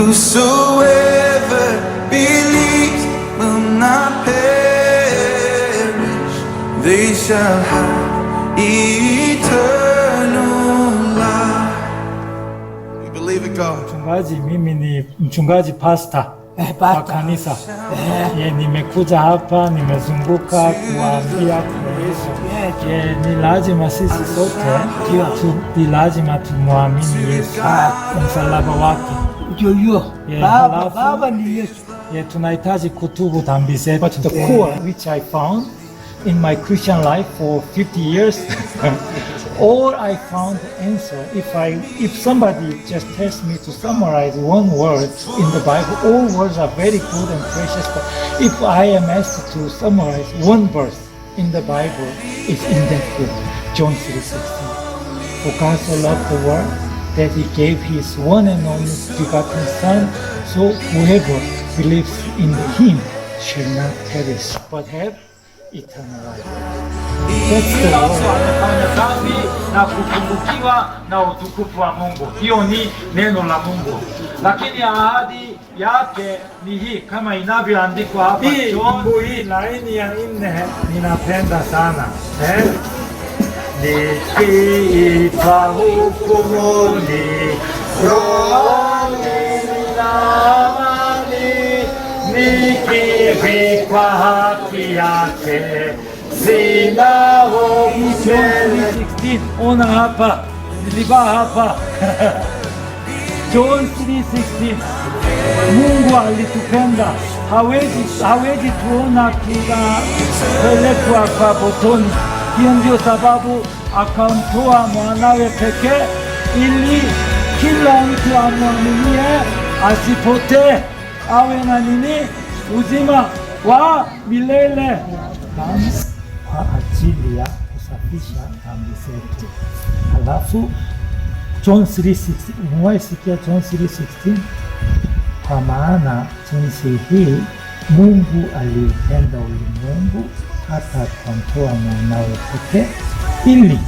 Whosoever believes will not perish, they shall have eternal life. You believe it, God? Mimi ni mchungaji pastor wa kanisa. Nimekuja hapa, nimezunguka kuambia kwa Yesu. Ni lazima sisi sote ni lazima tumwamini Yesu, msalaba wake. Baba ni Yesu. Tunahitaji kutubu dhambi zetu. But the core which I found in my Christian life for 50 years, all I found the answer, if somebody just tells me to summarize one word in the Bible, all words are very good and precious, but if I am asked to summarize one verse in the Bible, it's in that book, John 3:16. For God so loved the world that he gave his one and only begotten Son, so whoever believes in him shall not perish, but have eternal life. That's the word. Amefanya dhambi na kupungukiwa na utukufu wa Mungu. Hiyo ni neno la Mungu, lakini ahadi yake ni hii kama inavyoandikwa hapa. Hii laini ya 4 ninapenda sana. Nikiitwa hukumuni, rohoni nina amani, nikivikwa haki yake sina hofu. 16, ona hapa, nilivaa hapa. John 3:16. Mungu alitupenda, hawezi tuona tunapelekwa kwa botoni. Hiyo ndio sababu akamtoa mwanawe pekee, ili kila mtu amwaminie asipotee, awe na nini? Uzima wa milele. Kwa ajili ya kusafisha dhambi zetu. Halafu John 3:16, umewasikia John 3:16? Kwa maana jinsi hii Mungu aliupenda ulimwengu hata akamtoa mwanawe pekee, ili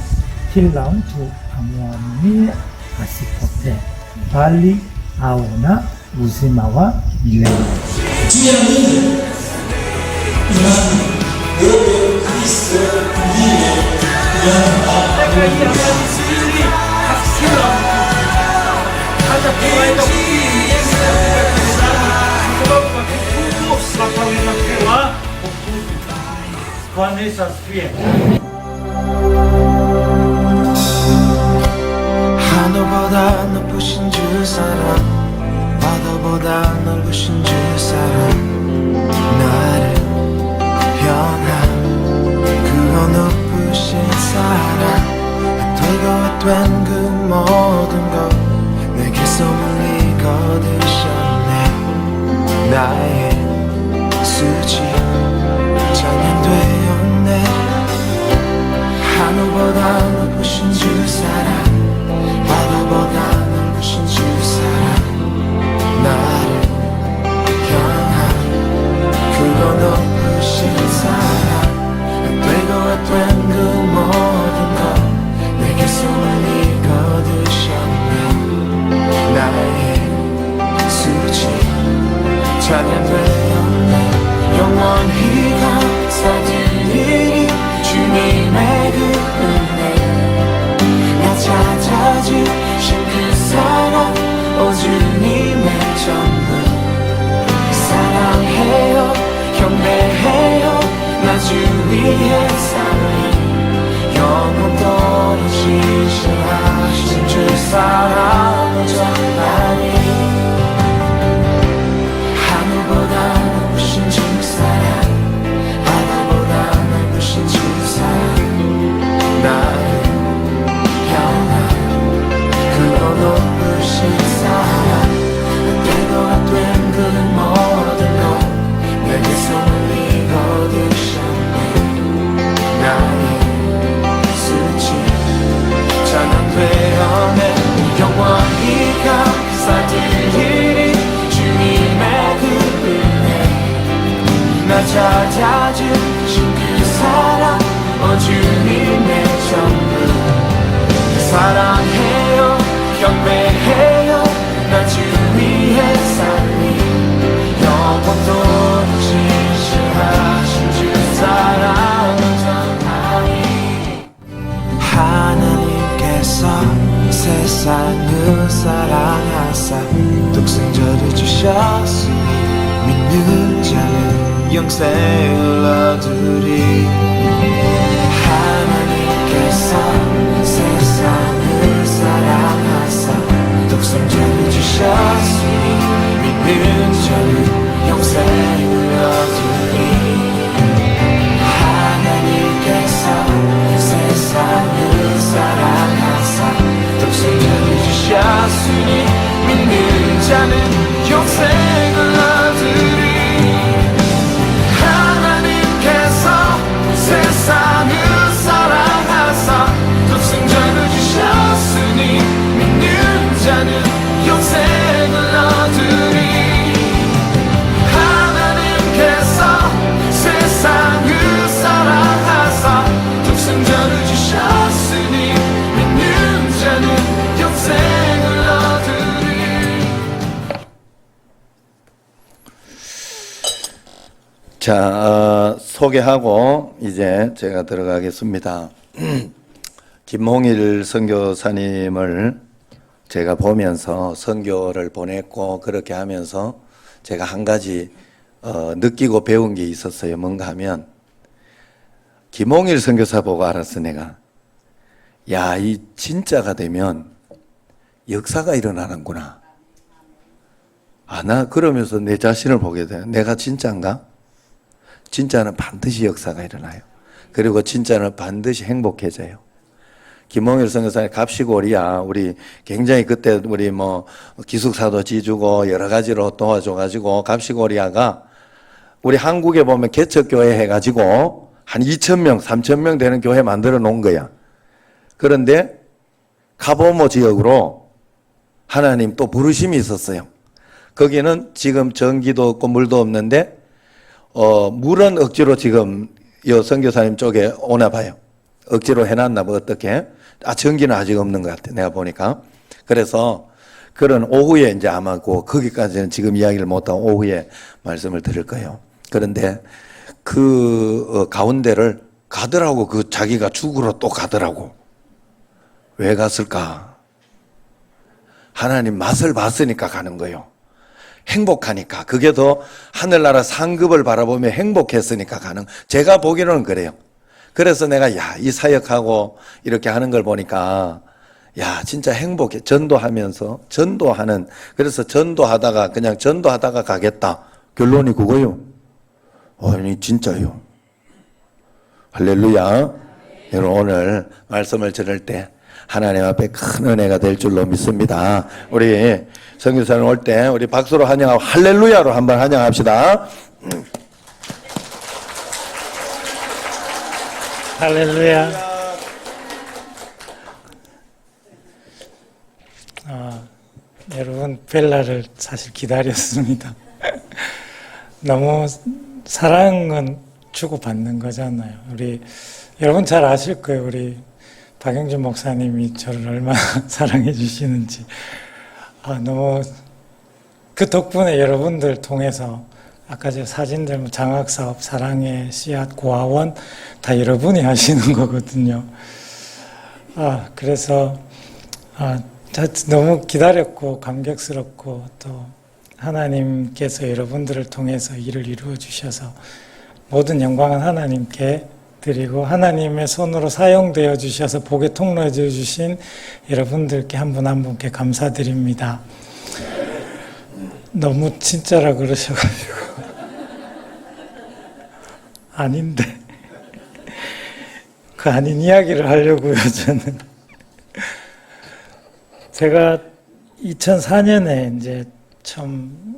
kila mtu amwaminie asipotee, bali awe na uzima wa milele. Wewe Kristo ndiye Bwana Yesu asifiwe. 하늘보다 높으신 주 사랑, 바다보다 넓으신 주 사랑, 나를 향한 그거 높으신 사랑, 되고 된 그 모든 것 내게서 멀리 거두셨네. 나의 수치 찬양되었네. 하늘보다 높으신 주 사랑, 바다보다 넓으신 주 사랑, 나를 향한 그거 높으신 사랑, 되고 된 그 모든 것 내게서 멀리 거두셨네. 나의 수치 찬양되었네. 영원히 감사드리니 주님의 그 은혜, 나 찾아주신 그 사랑, 오 주님의 전부. 사랑해요, 경배해요, 나 주 위에 살리 영원토록 신실하신 주 사랑을 전하니. 하늘보다 높으신 주 사랑, 바다보다 넓으신 주 사랑, 나를 향한 그거 높으신 사랑, 되고 된 그 모든 것 내게서 멀리 거두셨네. 나의 수치 찬양되었네. 영원히 감사드리니 주님의 그 은혜, 나 찾아주신 그 사랑, 오 주님의 전부. 사랑해요, 경배해요, 나 주 위에 세상을 사랑하사 독생자를 주셨으니 믿는 자는 영생을 얻으리. 하나님께서 세상을 사랑하사 독생자를 주셨으니 믿는 자는 영생을 얻으리. 하나님께서 세상을 사랑하사 독생자를 주셨으니 믿는 자는 영생을 얻으리. 하나님께서 세상을 사랑하사 독생자를 주셨으니 믿는 자는 영생을 얻으리. 하나님께서 세상을 사랑하사 독생자를 주셨으니 믿는 자는 영생을 얻으리. 자, 소개하고 이제 제가 들어가겠습니다. 김홍일 선교사님을 제가 보면서 선교를 보냈고 그렇게 하면서 제가 한 가지 느끼고 배운 게 있었어요. 뭔가 하면 김홍일 선교사 보고 알았어. 내가 야, 이 진짜가 되면 역사가 일어나는구나. 나 그러면서 내 자신을 보게 돼요. 내가 진짜인가? 진짜는 반드시 역사가 일어나요. 그리고 진짜는 반드시 행복해져요. 김홍일 선교사님 갑시골이야. 우리 굉장히 그때 우리 뭐 기숙사도 지주고 여러 가지로 도와줘가지고 갑시골이야가 우리 한국에 보면 개척교회 해가지고 한 2,000명, 3,000명 되는 교회 만들어 놓은 거야. 그런데 카보모 지역으로 하나님 또 부르심이 있었어요. 거기는 지금 전기도 없고 물도 없는데 물은 억지로 지금 여 선교사님 쪽에 오나 봐요. 억지로 해놨나 봐. 어떻게? 전기는 아직 없는 것 같아. 내가 보니까. 그래서 그런 오후에 이제 아마 거기까지는 지금 이야기를 못하고 오후에 말씀을 드릴 거예요. 그런데 그 가운데를 가더라고. 그 자기가 죽으러 또 가더라고. 왜 갔을까? 하나님 맛을 봤으니까 가는 거예요. 행복하니까. 그게 더 하늘나라 상급을 바라보며 행복했으니까 가는. 제가 보기로는 그래요. 그래서 내가 이 사역하고 이렇게 하는 걸 보니까 진짜 행복해. 전도하면서 전도하는. 그래서 전도하다가 그냥 전도하다가 가겠다. 결론이 그거요. 아니 진짜요. 할렐루야. 여러분 오늘 말씀을 들을 때 하나님 앞에 큰 은혜가 될 줄로 믿습니다. 우리 선교사님 올 때 우리 박수로 환영하고 할렐루야로 한번 환영합시다. 할렐루야. 여러분 벨라를 사실 기다렸습니다. 너무 사랑은 주고받는 거잖아요. 우리 여러분 잘 아실 거예요. 우리 박영준 목사님이 저를 얼마나 사랑해 주시는지. 너무 그 덕분에 여러분들 통해서 아까 제 사진들 장학사업, 사랑의 씨앗, 고아원 다 여러분이 하시는 거거든요. 그래서 너무 기다렸고 감격스럽고 또 하나님께서 여러분들을 통해서 일을 이루어 주셔서 모든 영광은 하나님께 드리고 하나님의 손으로 사용되어 주셔서 복의 통로해 주신 여러분들께 한 분 한 분께 감사드립니다. 너무 진짜라 그러셔가지고 아닌데 그 아닌 이야기를 하려고요. 저는 제가 2004년에 이제 처음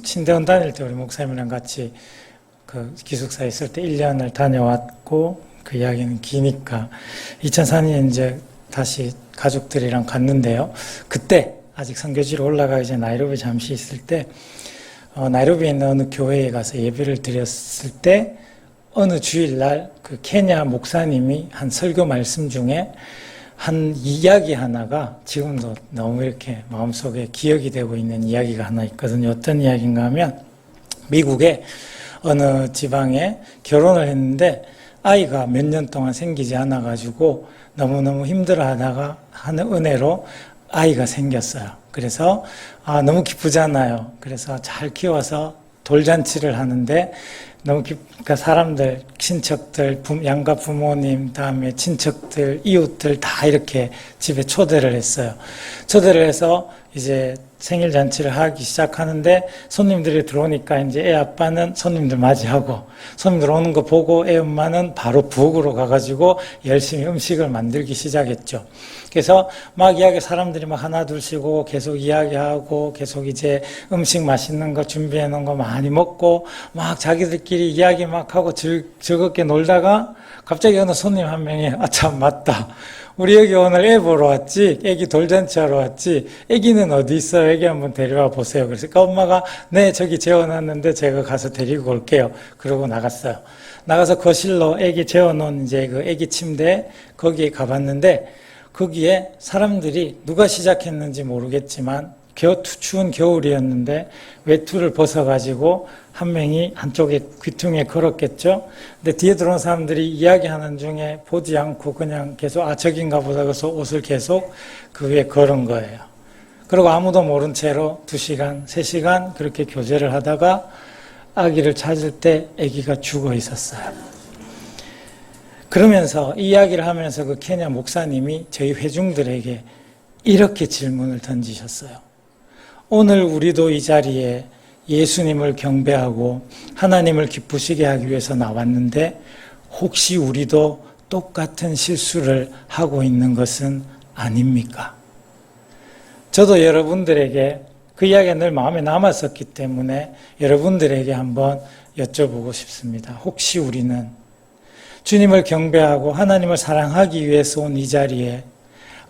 신대원 다닐 때 우리 목사님이랑 같이 그 기숙사에 있을 때 1년을 다녀왔고 그 이야기는 기니까 2004년에 이제 다시 가족들이랑 갔는데요. 그때 아직 선교지로 올라가기 전에 나이로비 잠시 있을 때 나이로비에 있는 어느 교회에 가서 예배를 드렸을 때 어느 주일날 그 케냐 목사님이 한 설교 말씀 중에 한 이야기 하나가 지금도 너무 이렇게 마음속에 기억이 되고 있는 이야기가 하나 있거든요. 어떤 이야기인가 하면 미국의 어느 지방에 결혼을 했는데 아이가 몇 년 동안 생기지 않아가지고 너무너무 힘들어하다가 하는 은혜로 아이가 생겼어요. 그래서 너무 기쁘잖아요. 그래서 잘 키워서 돌잔치를 하는데 너무 그러니까 사람들, 친척들, 양가 부모님, 다음에 친척들, 이웃들 다 이렇게 집에 초대를 했어요. 초대를 해서 이제 생일 잔치를 하기 시작하는데 손님들이 들어오니까 이제 애 아빠는 손님들 맞이하고 손님들 오는 거 보고 애 엄마는 바로 부엌으로 가가지고 열심히 음식을 만들기 시작했죠. 그래서 막 사람들이 막 하나 둘씩 오고 계속 이야기하고 계속 이제 음식 맛있는 거 준비해 놓은 거 많이 먹고 막 자기들끼리 이야기 막 하고 즐겁게 놀다가 갑자기 어느 손님 한 명이 참 맞다. 우리 여기 오늘 애 보러 왔지? 애기 돌잔치 하러 왔지? 애기는 어디 있어요? 애기 한번 데려와 보세요. 그래서 엄마가 네, 저기 재워놨는데 제가 가서 데리고 올게요. 그러고 나갔어요. 나가서 거실로 애기 재워놓은 이제 그 애기 침대 거기에 가봤는데 거기에 사람들이 누가 시작했는지 모르겠지만 추운 겨울이었는데 외투를 벗어가지고 한 명이 한쪽에 귀퉁이에 걸었겠죠. 근데 뒤에 들어온 사람들이 이야기하는 중에 보지 않고 그냥 계속 저긴가 보다 그래서 옷을 계속 그 위에 걸은 거예요. 그리고 아무도 모른 채로 2시간, 3시간 그렇게 교제를 하다가 아기를 찾을 때 아기가 죽어 있었어요. 그러면서 이 이야기를 하면서 그 케냐 목사님이 저희 회중들에게 이렇게 질문을 던지셨어요. 오늘 우리도 이 자리에 예수님을 경배하고 하나님을 기쁘시게 하기 위해서 나왔는데 혹시 우리도 똑같은 실수를 하고 있는 것은 아닙니까? 저도 여러분들에게 그 이야기가 늘 마음에 남았었기 때문에 여러분들에게 한번 여쭤보고 싶습니다. 혹시 우리는 주님을 경배하고 하나님을 사랑하기 위해서 온 이 자리에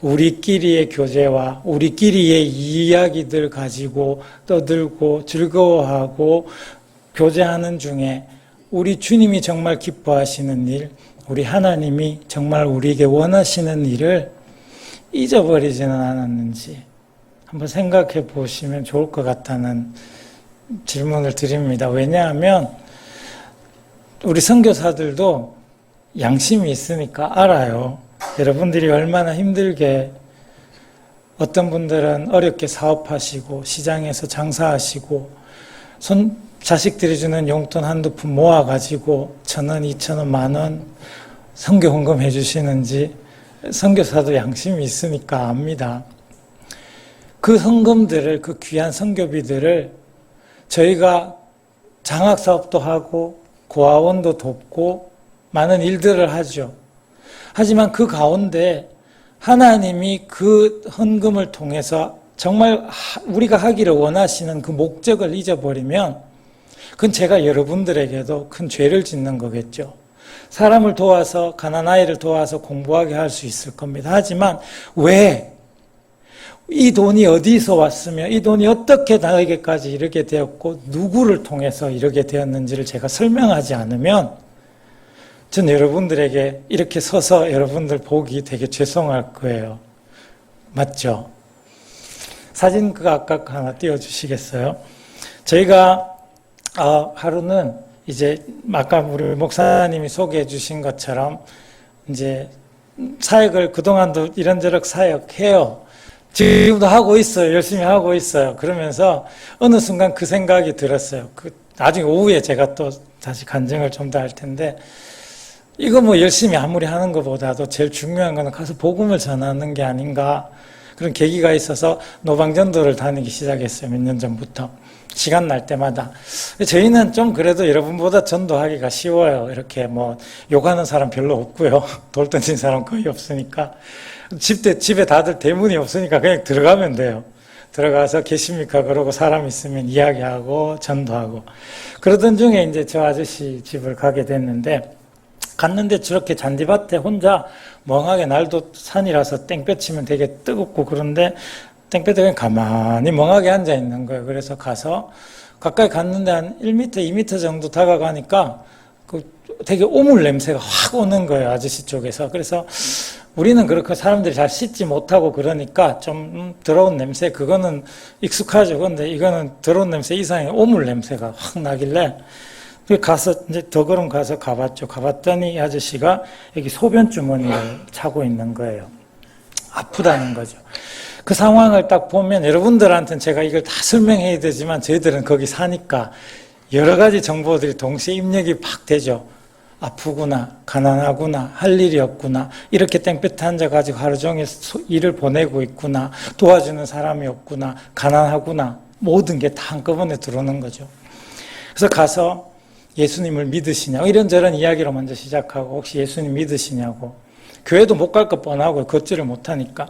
우리끼리의 교제와 우리끼리의 이야기들 가지고 떠들고 즐거워하고 교제하는 중에 우리 주님이 정말 기뻐하시는 일, 우리 하나님이 정말 우리에게 원하시는 일을 잊어버리지는 않았는지 한번 생각해 보시면 좋을 것 같다는 질문을 드립니다. 왜냐하면 우리 선교사들도 양심이 있으니까 알아요. 여러분들이 얼마나 힘들게 어떤 분들은 어렵게 사업하시고 시장에서 장사하시고 자식들이 주는 용돈 한두 푼 모아가지고 1,000원, 2,000원, 10,000원 선교 헌금 해주시는지 선교사도 양심이 있으니까 압니다. 그 헌금들을, 그 귀한 선교비들을 저희가 장학사업도 하고 고아원도 돕고 많은 일들을 하죠. 하지만 그 가운데 하나님이 그 헌금을 통해서 정말 우리가 하기를 원하시는 그 목적을 잊어버리면 그건 제가 여러분들에게도 큰 죄를 짓는 거겠죠. 사람을 도와서 가난아이를 도와서 공부하게 할 수 있을 겁니다. 하지만 왜 이 돈이 어디서 왔으며 이 돈이 어떻게 나에게까지 이르게 되었고 누구를 통해서 이르게 되었는지를 제가 설명하지 않으면 전 여러분들에게 이렇게 서서 여러분들 보기 되게 죄송할 거예요. 맞죠? 사진 그거 아까 하나 띄워주시겠어요? 저희가 하루는 이제 아까 우리 목사님이 소개해 주신 것처럼 이제 사역을 그동안도 이런저런 사역해요. 지금도 하고 있어요. 열심히 하고 있어요. 그러면서 어느 순간 그 생각이 들었어요. 나중에 오후에 제가 또 다시 간증을 좀 더 할 텐데 이거 뭐 열심히 아무리 하는 것보다도 제일 중요한 거는 가서 복음을 전하는 게 아닌가 그런 계기가 있어서 노방전도를 다니기 시작했어요. 몇 년 전부터. 시간 날 때마다. 저희는 좀 그래도 여러분보다 전도하기가 쉬워요. 이렇게 뭐 욕하는 사람 별로 없고요. 돌 던진 사람 거의 없으니까. 집에 다들 대문이 없으니까 그냥 들어가면 돼요. 들어가서 계십니까? 그러고 사람 있으면 이야기하고 전도하고. 그러던 중에 이제 저 아저씨 집을 가게 됐는데 갔는데 저렇게 잔디밭에 혼자 멍하게 날도 산이라서 땡볕 치면 되게 뜨겁고 그런데 땡볕에 그냥 가만히 멍하게 앉아 있는 거예요. 그래서 가서 가까이 갔는데 한 1m, 2m 정도 다가가니까 되게 오물 냄새가 확 오는 거예요. 아저씨 쪽에서. 그래서 우리는 그렇게 사람들이 잘 씻지 못하고 그러니까 좀 더러운 냄새, 그거는 익숙하죠. 근데 이거는 더러운 냄새 이상의 오물 냄새가 확 나길래 가서 이제 덕으름 가서 가봤죠. 가봤더니 이 아저씨가 여기 소변 주머니를 차고 있는 거예요. 아프다는 거죠. 그 상황을 딱 보면 여러분들한테는 제가 이걸 다 설명해야 되지만 저희들은 거기 사니까 여러 가지 정보들이 동시에 입력이 팍 되죠. 아프구나, 가난하구나, 할 일이 없구나, 이렇게 땡볕에 앉아가지고 하루 종일 일을 보내고 있구나, 도와주는 사람이 없구나, 가난하구나, 모든 게 다 한꺼번에 들어오는 거죠. 그래서 가서 예수님을 믿으시냐고 이런저런 이야기로 먼저 시작하고 혹시 예수님 믿으시냐고 교회도 못 갈 것 뻔하고 걷지를 못하니까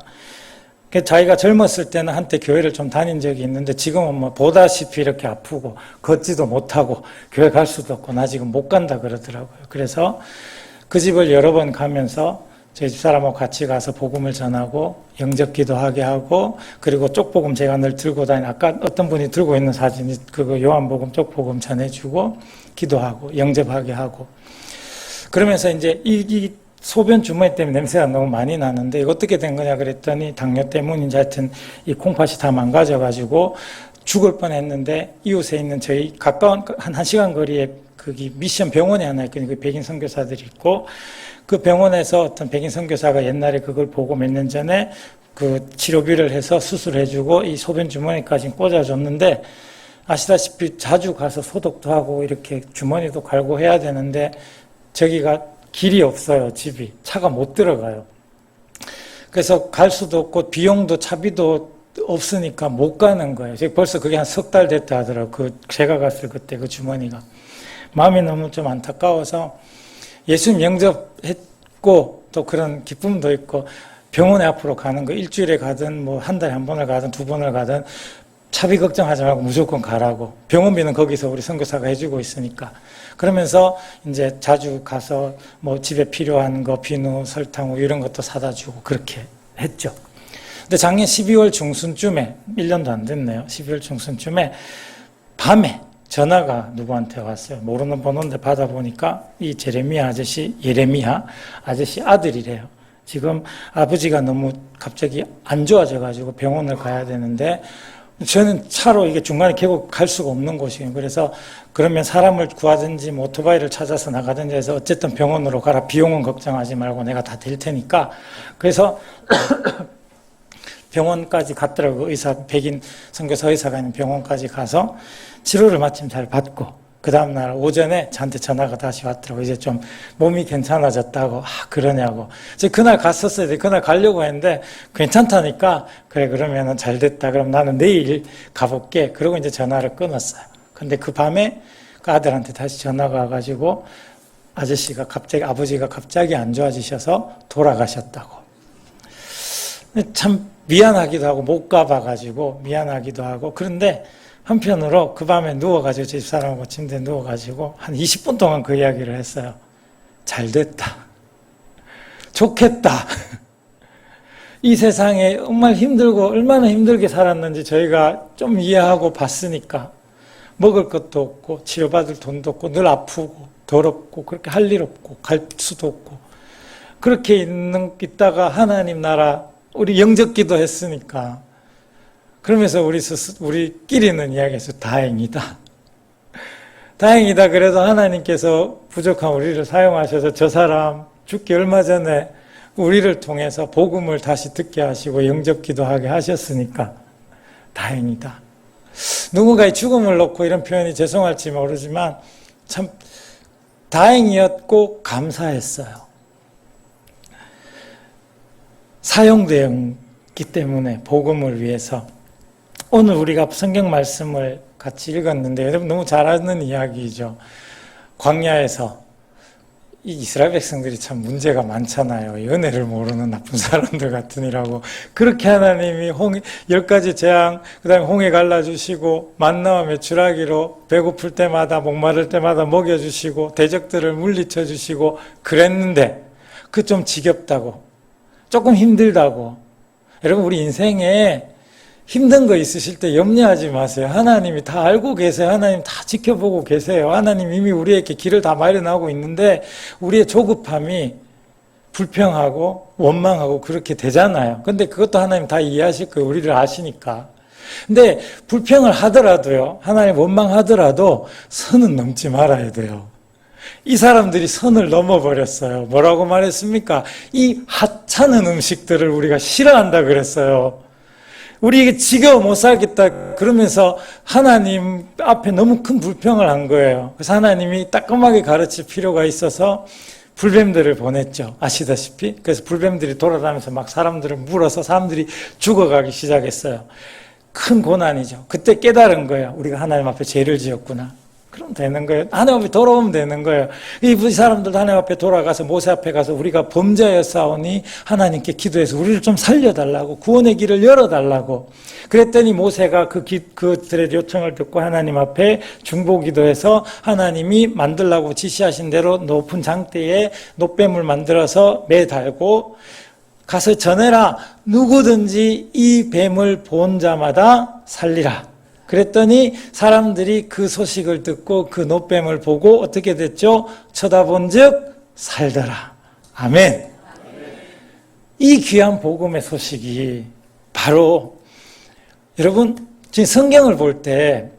자기가 젊었을 때는 한때 교회를 좀 다닌 적이 있는데 지금은 뭐 보다시피 이렇게 아프고 걷지도 못하고 교회 갈 수도 없고 나 지금 못 간다 그러더라고요. 그래서 그 집을 여러 번 가면서 저희 집사람하고 같이 가서 복음을 전하고 영접 기도하게 하고 그리고 쪽복음 제가 늘 들고 다니는 아까 어떤 분이 들고 있는 사진이 그거 요한복음 쪽복음 전해주고 기도하고 영접하게 하고 그러면서 이제 이 소변 주머니 때문에 냄새가 너무 많이 나는데 이거 어떻게 된 거냐 그랬더니 당뇨 때문인지 하여튼 이 콩팥이 다 망가져가지고 죽을 뻔했는데 이웃에 있는 저희 가까운 한 1시간 거리에 거기 미션 병원이 하나 있거든요. 그 백인 선교사들이 있고 그 병원에서 어떤 백인 선교사가 옛날에 그걸 보고 몇 년 전에 그 치료비를 해서 수술해주고 이 소변 주머니까지 꽂아줬는데 아시다시피 자주 가서 소독도 하고 이렇게 주머니도 갈고 해야 되는데 저기가 길이 없어요. 집이. 차가 못 들어가요. 그래서 갈 수도 없고 비용도 차비도 없으니까 못 가는 거예요. 벌써 그게 한 3달 됐다 하더라고요. 제가 갔을 그때 그 주머니가. 마음이 너무 좀 안타까워서 예수님 영접했고 또 그런 기쁨도 있고 병원에 앞으로 가는 거 일주일에 가든 뭐 한 달에 한 번을 가든 2번을 가든 차비 걱정하지 말고 무조건 가라고. 병원비는 거기서 우리 선교사가 해주고 있으니까. 그러면서 이제 자주 가서 뭐 집에 필요한 거 비누, 설탕 이런 것도 사다 주고 그렇게 했죠. 근데 작년 12월 중순쯤에 1년도 안 됐네요. 12월 중순쯤에 밤에 전화가 누구한테 왔어요. 모르는 번호인데 받아보니까 이 예레미야 아저씨 아들이래요. 지금 아버지가 너무 갑자기 안 좋아져가지고 병원을 가야 되는데 저는 차로 이게 중간에 계곡 갈 수가 없는 곳이에요. 그래서 그러면 사람을 구하든지 뭐 오토바이를 찾아서 나가든지 해서 어쨌든 병원으로 가라. 비용은 걱정하지 말고 내가 다 될 테니까. 그래서 병원까지 갔더라고요. 백인 선교사 의사가 있는 병원까지 가서 치료를 마침 잘 받고 그 다음날 오전에 저한테 전화가 다시 왔더라고요. 이제 좀 몸이 괜찮아졌다고. 그러냐고. 제가 그날 갔었어야 돼. 그날 가려고 했는데 괜찮다니까 그래 그러면은 잘 됐다. 그럼 나는 내일 가볼게. 그러고 이제 전화를 끊었어요. 근데 그 밤에 그 아들한테 다시 전화가 와가지고 아버지가 갑자기 안 좋아지셔서 돌아가셨다고. 참 미안하기도 하고 못 가봐가지고 미안하기도 하고 그런데 한편으로 그 밤에 누워가지고 제 집사람하고 침대에 누워가지고 한 20분 동안 그 이야기를 했어요. 잘 됐다. 좋겠다. 이 세상에 정말 힘들고 얼마나 힘들게 살았는지 저희가 좀 이해하고 봤으니까 먹을 것도 없고 치료받을 돈도 없고 늘 아프고 더럽고 그렇게 할 일 없고 갈 수도 없고 그렇게 있다가 하나님 나라 우리 영접기도 했으니까 그러면서 우리끼리는 이야기해서 다행이다. 다행이다. 그래도 하나님께서 부족한 우리를 사용하셔서 저 사람 죽기 얼마 전에 우리를 통해서 복음을 다시 듣게 하시고 영접 기도하게 하셨으니까 다행이다. 누군가의 죽음을 놓고 이런 표현이 죄송할지 모르지만 참 다행이었고 감사했어요. 사용되었기 때문에 복음을 위해서 오늘 우리가 성경 말씀을 같이 읽었는데 여러분 너무 잘 아는 이야기죠. 광야에서 이 이스라엘 백성들이 참 문제가 많잖아요. 은혜를 모르는 나쁜 사람들 같으니라고. 그렇게 하나님이 10가지 재앙, 그 다음에 홍해 갈라주시고 만나와 메추라기로 배고플 때마다 목마를 때마다 먹여주시고 대적들을 물리쳐 주시고 그랬는데 그 좀 지겹다고 조금 힘들다고. 여러분 우리 인생에 힘든 거 있으실 때 염려하지 마세요. 하나님이 다 알고 계세요. 하나님 다 지켜보고 계세요. 하나님 이미 우리에게 길을 다 마련하고 있는데 우리의 조급함이 불평하고 원망하고 그렇게 되잖아요. 근데 그것도 하나님 다 이해하실 거예요. 우리를 아시니까. 근데 불평을 하더라도요, 하나님 원망하더라도 선은 넘지 말아야 돼요. 이 사람들이 선을 넘어버렸어요. 뭐라고 말했습니까? 이 하찮은 음식들을 우리가 싫어한다 그랬어요. 우리에게 지겨워 못 살겠다 그러면서 하나님 앞에 너무 큰 불평을 한 거예요. 그래서 하나님이 따끔하게 가르칠 필요가 있어서 불뱀들을 보냈죠. 아시다시피. 그래서 불뱀들이 돌아다니면서 막 사람들을 물어서 사람들이 죽어가기 시작했어요. 큰 고난이죠. 그때 깨달은 거예요. 우리가 하나님 앞에 죄를 지었구나. 그럼 되는 거예요. 하나님 앞에 돌아오면 되는 거예요. 이 사람들도 하나님 앞에 돌아가서 모세 앞에 가서 우리가 범죄하였사오니 하나님께 기도해서 우리를 좀 살려달라고, 구원의 길을 열어달라고. 그랬더니 모세가 그들의 요청을 듣고 하나님 앞에 중보기도해서 하나님이 만들라고 지시하신 대로 높은 장대에 놋뱀을 만들어서 매달고 가서 전해라. 누구든지 이 뱀을 본 자마다 살리라. 그랬더니 사람들이 그 소식을 듣고 그 놋뱀을 보고 어떻게 됐죠? 쳐다본 즉 살더라. 아멘. 이 귀한 복음의 소식이 바로 여러분 지금 성경을 볼 때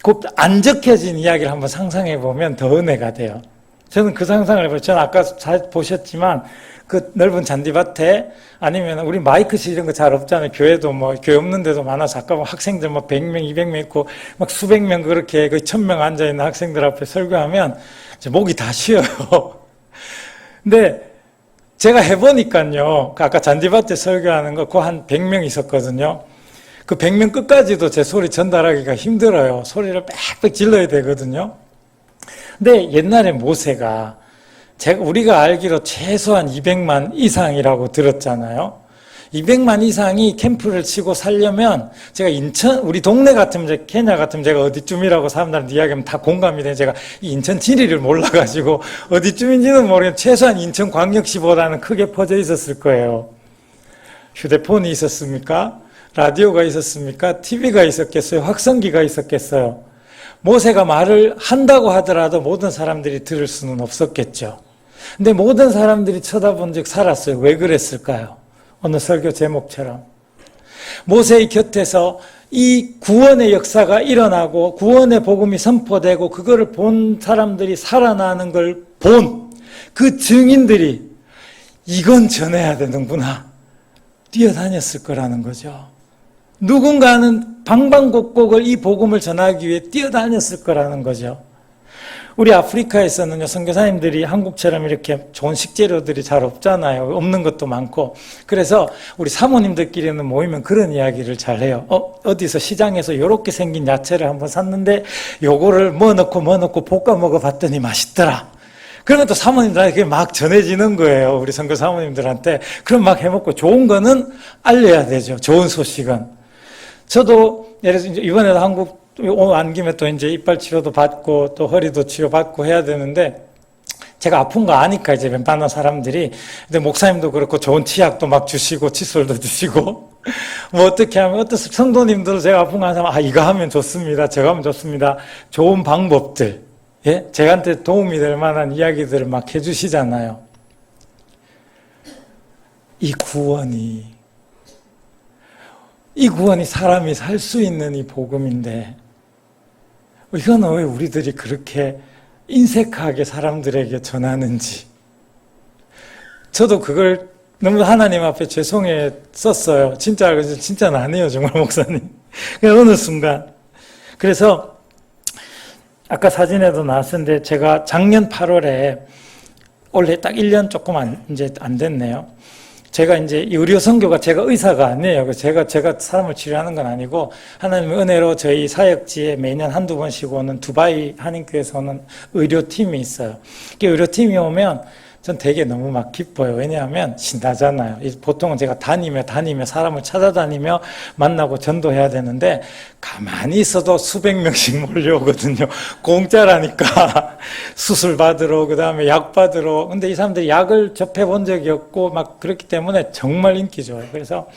그 안 적혀진 이야기를 한번 상상해 보면 더 은혜가 돼요. 저는 그 상상을 해봐요. 저는 아까 잘 보셨지만 그 넓은 잔디밭에 아니면 우리 마이크실 이런 거 잘 없잖아요. 교회도 뭐 교회 없는 데도 많아서 아까 학생들 뭐 100명, 200명 있고 막 수백 명 그렇게 그 1000명 앉아 있는 학생들 앞에 설교하면 목이 다 쉬어요. 근데 제가 해보니까요. 아까 잔디밭에 설교하는 거 그 한 100명 있었거든요. 그 100명 끝까지도 제 소리 전달하기가 힘들어요. 소리를 빽빽 질러야 되거든요. 근데 옛날에 모세가 우리가 알기로 최소한 200만 이상이라고 들었잖아요. 200만 이상이 캠프를 치고 살려면 제가 우리 동네 같으면 케냐 같으면 제가 어디쯤이라고 사람들한테 이야기하면 다 공감이 돼요. 제가 인천 지리를 몰라가지고 어디쯤인지는 모르겠는데 최소한 인천광역시보다는 크게 퍼져 있었을 거예요. 휴대폰이 있었습니까? 라디오가 있었습니까? TV가 있었겠어요? 확성기가 있었겠어요? 모세가 말을 한다고 하더라도 모든 사람들이 들을 수는 없었겠죠. 근데 모든 사람들이 쳐다본 즉 살았어요. 왜 그랬을까요? 오늘 설교 제목처럼. 모세의 곁에서 이 구원의 역사가 일어나고 구원의 복음이 선포되고 그거를 본 사람들이 살아나는 걸 본 그 증인들이 이건 전해야 되는구나. 뛰어다녔을 거라는 거죠. 누군가는 방방곡곡을 이 복음을 전하기 위해 뛰어다녔을 거라는 거죠. 우리 아프리카에서는요, 선교사님들이 한국처럼 이렇게 좋은 식재료들이 잘 없잖아요. 없는 것도 많고. 그래서 우리 사모님들끼리는 모이면 그런 이야기를 잘 해요. 어디서 시장에서 이렇게 생긴 야채를 한번 샀는데 요거를 뭐 넣고 볶아 먹어봤더니 맛있더라. 그러면 또 사모님들한테 막 전해지는 거예요. 우리 선교 사모님들한테. 그럼 막 해먹고 좋은 거는 알려야 되죠. 좋은 소식은. 저도 예를 들어서 이번에도 한국 온 김에 또 이제 이빨 치료도 받고 또 허리도 치료받고 해야 되는데 제가 아픈 거 아니까 이제 웬만한 사람들이 근데 목사님도 그렇고 좋은 치약도 막 주시고 칫솔도 주시고 뭐 어떻게 하면 어떤 성도님들 제가 아픈 거 하면 이거 하면 좋습니다. 저거 하면 좋습니다. 좋은 방법들 예? 제한테 도움이 될 만한 이야기들을 막 해주시잖아요. 이 구원이 사람이 살 수 있는 이 복음인데 이거는 왜 우리들이 그렇게 인색하게 사람들에게 전하는지 저도 그걸 너무 하나님 앞에 죄송했었어요. 진짜는 아니에요 정말 목사님. 어느 순간 그래서 아까 사진에도 나왔는데 제가 작년 8월에 올해 딱 1년 조금 이제 안 됐네요. 제가 이제 의료 선교가 제가 의사가 아니에요. 제가 사람을 치료하는 건 아니고 하나님의 은혜로 저희 사역지에 매년 한두 번씩 오는 두바이 한인교회에서 오는 의료팀이 있어요. 의료팀이 오면 전 되게 너무 막 기뻐요. 왜냐하면 신나잖아요. 보통은 제가 다니며 사람을 찾아다니며 만나고 전도해야 되는데 가만히 있어도 수백 명씩 몰려오거든요. 공짜라니까. 수술 받으러, 그 다음에 약 받으러. 근데 이 사람들이 약을 접해본 적이 없고 막 그렇기 때문에 정말 인기 좋아요. 그래서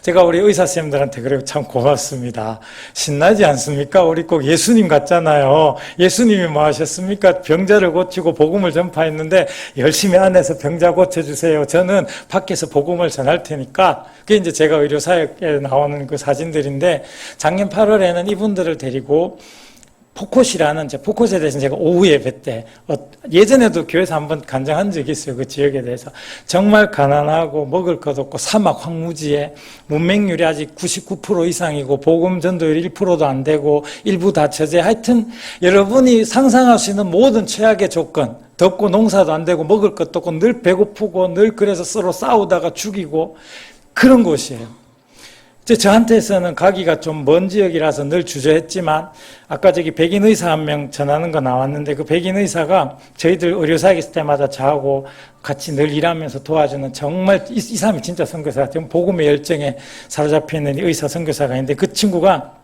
제가 우리 의사쌤들한테 그래요. 참 고맙습니다. 신나지 않습니까? 우리 꼭 예수님 같잖아요. 예수님이 뭐 하셨습니까? 병자를 고치고 복음을 전파했는데 열심히 열심히 안에서 병자 고쳐주세요. 저는 밖에서 복음을 전할 테니까. 그게 이제 제가 의료사역에 나오는 그 사진들인데, 작년 8월에는 이분들을 데리고 포콧이라는, 포콧에 대해서 제가 오후 예배 때, 예전에도 교회에서 한번 간증한 적이 있어요. 그 지역에 대해서. 정말 가난하고 먹을 것 없고 사막 황무지에 문맹률이 아직 99% 이상이고 복음 전도율 1%도 안 되고 일부 다처제. 하여튼 여러분이 상상할 수 있는 모든 최악의 조건, 덥고 농사도 안 되고 먹을 것도 없고 늘 배고프고 늘 그래서 서로 싸우다가 죽이고 그런 곳이에요. 저한테서는 가기가 좀 먼 지역이라서 늘 주저했지만 아까 저기 백인 의사 한 명 전하는 거 나왔는데 그 백인 의사가 저희들 의료사역 있을 때마다 저하고 같이 늘 일하면서 도와주는 정말 이 사람이 진짜 선교사 같아요. 복음의 열정에 사로잡혀 있는 의사 선교사가 있는데 그 친구가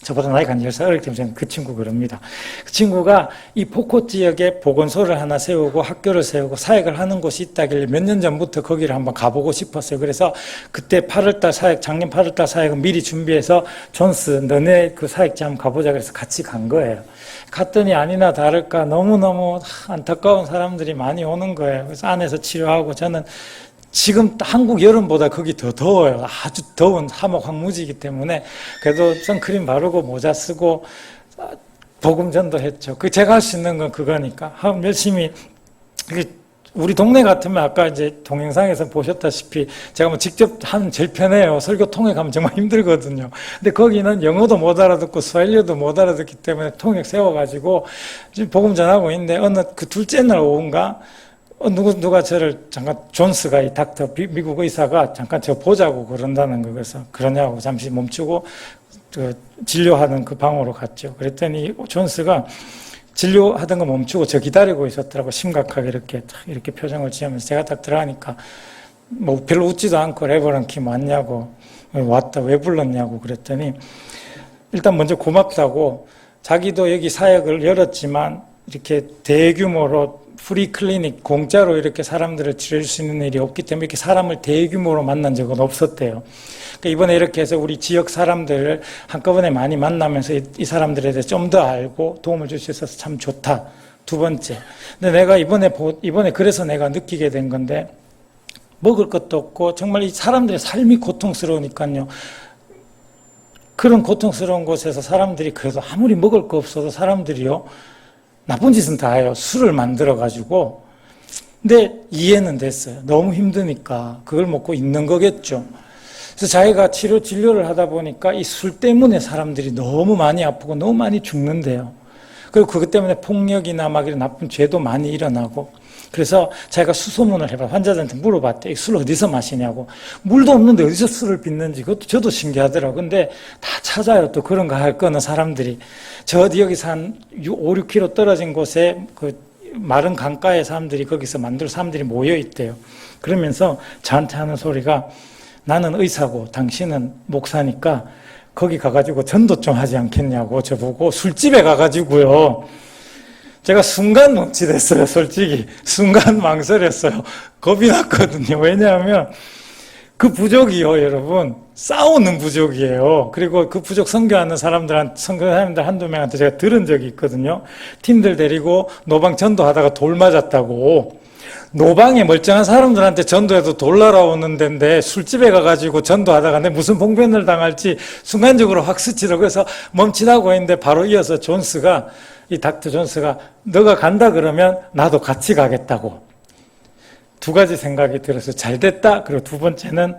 저보다 나이가 한 10살 어리기 때문에 저는 그 친구 그럽니다. 그 친구가 이 포콧 지역에 보건소를 하나 세우고 학교를 세우고 사역을 하는 곳이 있다길래 몇 년 전부터 거기를 한번 가보고 싶었어요. 그래서 그때 8월달 사역, 작년 8월달 사역은 미리 준비해서 존스 너네 그 사역지 한번 가보자 그래서 같이 간 거예요. 갔더니 아니나 다를까 너무너무 안타까운 사람들이 많이 오는 거예요. 그래서 안에서 치료하고 저는 지금 한국 여름보다 거기 더 더워요. 아주 더운 사막 황무지이기 때문에 그래도 선크림 바르고 모자 쓰고 복음 전도했죠. 그 제가 할 수 있는 건 그거니까 열심히. 우리 동네 같으면 아까 이제 동영상에서 보셨다시피 제가 뭐 직접 하면 제일 편해요. 설교 통역 하면 정말 힘들거든요. 근데 거기는 영어도 못 알아듣고 스웨일리어도 못 알아듣기 때문에 통역 세워가지고 지금 복음 전하고 있는데 어느 그 둘째 날 오후인가 누가 저를 잠깐 존스가 이 닥터 미국 의사가 잠깐 저 보자고 그런다는 거. 그래서 그러냐고 잠시 멈추고 그 진료하는 그 방으로 갔죠. 그랬더니 존스가 진료하던 거 멈추고 저 기다리고 있었더라고. 심각하게 이렇게 표정을 지으면서 제가 딱 들어가니까 뭐 별로 웃지도 않고 레버런 킴 왔냐고 왔다 왜 불렀냐고 그랬더니 일단 먼저 고맙다고 자기도 여기 사역을 열었지만 이렇게 대규모로 프리 클리닉 공짜로 이렇게 사람들을 치료할 수 있는 일이 없기 때문에 이렇게 사람을 대규모로 만난 적은 없었대요. 그러니까 이번에 이렇게 해서 우리 지역 사람들을 한꺼번에 많이 만나면서 이 사람들에 대해 좀 더 알고 도움을 줄 수 있어서 참 좋다. 두 번째. 근데 내가 이번에 그래서 내가 느끼게 된 건데 먹을 것도 없고 정말 이 사람들의 삶이 고통스러우니까요. 그런 고통스러운 곳에서 사람들이 그래도 아무리 먹을 거 없어도 사람들이요. 나쁜 짓은 다 해요. 술을 만들어가지고. 근데 이해는 됐어요. 너무 힘드니까 그걸 먹고 있는 거겠죠. 그래서 자기가 진료를 하다 보니까 이 술 때문에 사람들이 너무 많이 아프고 너무 많이 죽는데요. 그리고 그것 때문에 폭력이나 막 이런 나쁜 죄도 많이 일어나고. 그래서 자기가 수소문을 해봐. 환자들한테 물어봤대. 이 술 어디서 마시냐고. 물도 없는데 어디서 술을 빚는지. 그것도 저도 신기하더라고. 근데 다 찾아요. 또 그런 거 할 거는 사람들이. 저 어디 여기서 한 5, 6km 떨어진 곳에 그 마른 강가에 사람들이 거기서 만들 사람들이 모여 있대요. 그러면서 저한테 하는 소리가 나는 의사고 당신은 목사니까 거기 가가지고 전도 좀 하지 않겠냐고 저보고 술집에 가가지고요. 제가 순간 멈칫했어요. 솔직히 순간 망설였어요. 겁이 났거든요. 왜냐하면 그 부족이요, 여러분 싸우는 부족이에요. 그리고 그 부족 선교하는 사람들 한두 명한테 제가 들은 적이 있거든요. 팀들 데리고 노방 전도하다가 돌 맞았다고. 노방에 멀쩡한 사람들한테 전도해도 돌 날아오는 데인데 술집에 가가지고 전도하다가 내 무슨 봉변을 당할지 순간적으로 확 스치더라고요. 그래서 멈칫하고 있는데 바로 이어서 이 닥터 존스가 너가 간다 그러면 나도 같이 가겠다고. 두 가지 생각이 들어서 잘 됐다. 그리고 두 번째는